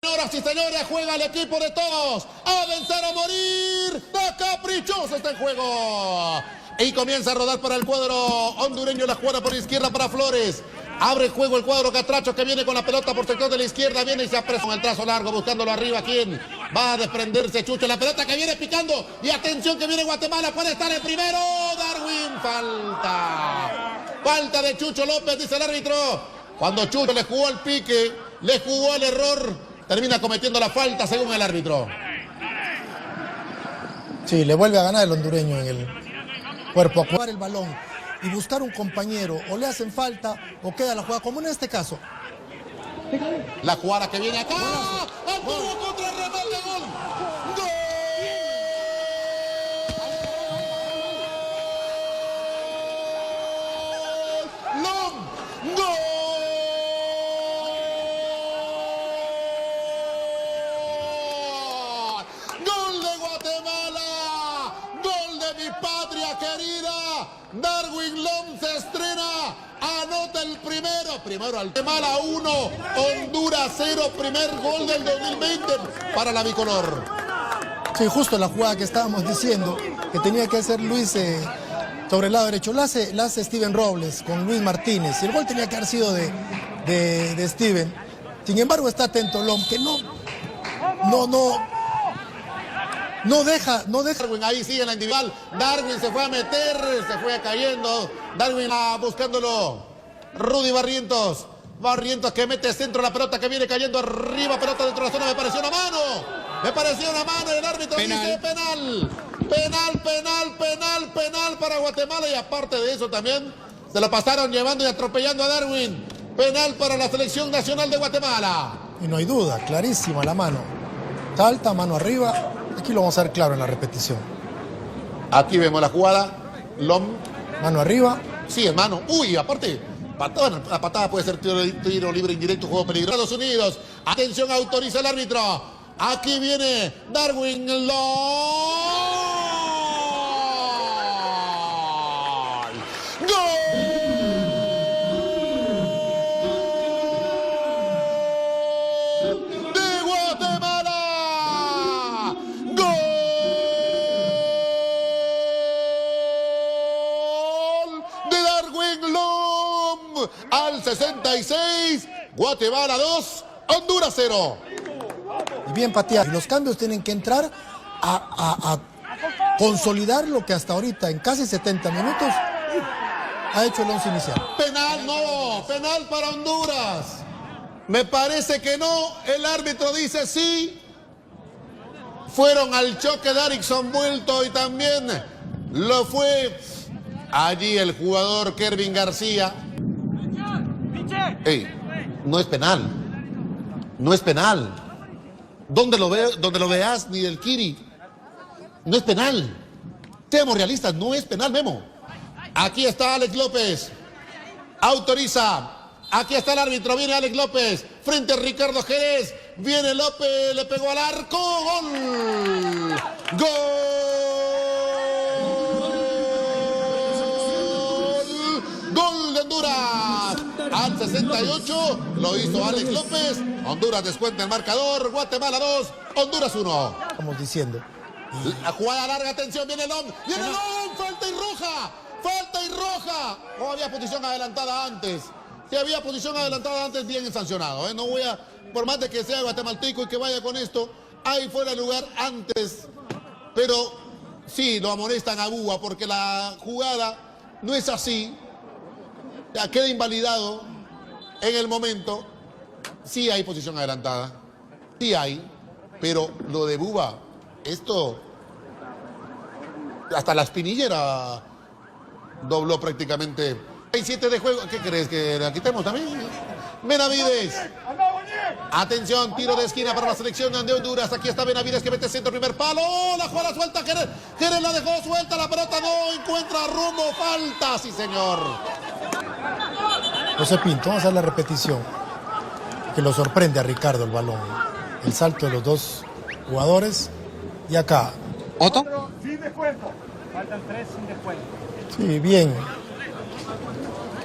Señoras y señores, juega el equipo de todos a vencer o morir. De caprichoso está el juego. Y comienza a rodar para el cuadro hondureño. La jugada por la izquierda para Flores. Abre el juego el cuadro Catracho, que viene con la pelota por sector de la izquierda. Viene y se apresa con el trazo largo, buscándolo arriba. ¿Quién va a desprenderse? Chucho. La pelota que viene picando. Y atención que viene Guatemala. Puede estar el primero. Darwin. Falta de Chucho López, dice el árbitro. Cuando Chucho le jugó al pique, le jugó al error, termina cometiendo la falta según el árbitro. Sí, le vuelve a ganar el hondureño en el cuerpo a jugar el balón y buscar un compañero. O le hacen falta o queda la jugada, como en este caso. La jugada que viene acá. Antuvo contra el remate, gol. ¡Gol! ¡Gol! ¡Gol! ¡Gol de Guatemala! ¡Gol de mi patria querida! Darwin Lom se estrena, anota el primero al Guatemala 1, Honduras 0, primer gol del 2020 para la bicolor. Sí, justo la jugada que estábamos diciendo, que tenía que hacer Luis sobre el lado derecho. La hace Steven Robles con Luis Martínez, y el gol tenía que haber sido de Steven. Sin embargo, está atento Lom, que no deja. Darwin ahí sigue en la individual. Darwin se fue a meter, se fue cayendo. Darwin buscándolo. Rudy Barrientos. Barrientos que mete centro, la pelota que viene cayendo arriba, pelota dentro de la zona. Me pareció una mano. El árbitro dice penal. Penal para Guatemala. Y aparte de eso también se lo pasaron llevando y atropellando a Darwin. Penal para la selección nacional de Guatemala. Y no hay duda, clarísima la mano. Alta, mano arriba. Aquí lo vamos a ver claro en la repetición. Aquí vemos la jugada. Lom. Mano arriba. Sí, hermano. Uy, aparte, la patada puede ser tiro libre indirecto, juego peligroso. Estados Unidos. Atención, autoriza el árbitro. Aquí viene Darwin Lom. ¡Gol! Al 66, Guatemala 2, Honduras 0. Y bien pateado. Y los cambios tienen que entrar a consolidar lo que hasta ahorita, en casi 70 minutos, ha hecho el once inicial. Penal para Honduras. Me parece que no, el árbitro dice sí. Fueron al choque de Erickson Vuelto y también lo fue allí el jugador Kervin García. Ey, no es penal. Donde lo veas, ni del Kiri. No es penal. Seamos realistas, no es penal, Memo. Aquí está Alex López. Autoriza. Aquí está el árbitro. Viene Alex López. Frente a Ricardo Jerez. Viene López. Le pegó al arco. Gol. Gol de Honduras. Al 68 lo hizo Alex López. Honduras descuenta el marcador. Guatemala 2, Honduras 1. Estamos diciendo. La jugada larga, atención, viene Lom. Falta y roja. No había posición adelantada antes. Si había posición adelantada antes, bien sancionado. No voy a, por más de que sea guatemalteco y que vaya con esto, ahí fuera el lugar antes. Pero sí, lo amonestan a Búa porque la jugada no es así. Ya queda invalidado en el momento. Sí hay posición adelantada, sí hay, pero lo de Buba, esto, hasta la espinillera dobló prácticamente. Hay 7 de juego, ¿qué crees que la quitemos también? Benavides. Atención, tiro de esquina para la selección de Honduras. Aquí está Benavides que mete centro, primer palo. La jugada suelta, Jerez la dejó suelta, la pelota no encuentra rumbo, falta, sí señor. José Pinto, vamos a ver la repetición. Que lo sorprende a Ricardo el balón. El salto de los dos jugadores. Y acá. ¿Otto? Sin descuento. Faltan 3 sin descuento. Sí, bien.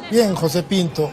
Bien, José Pinto.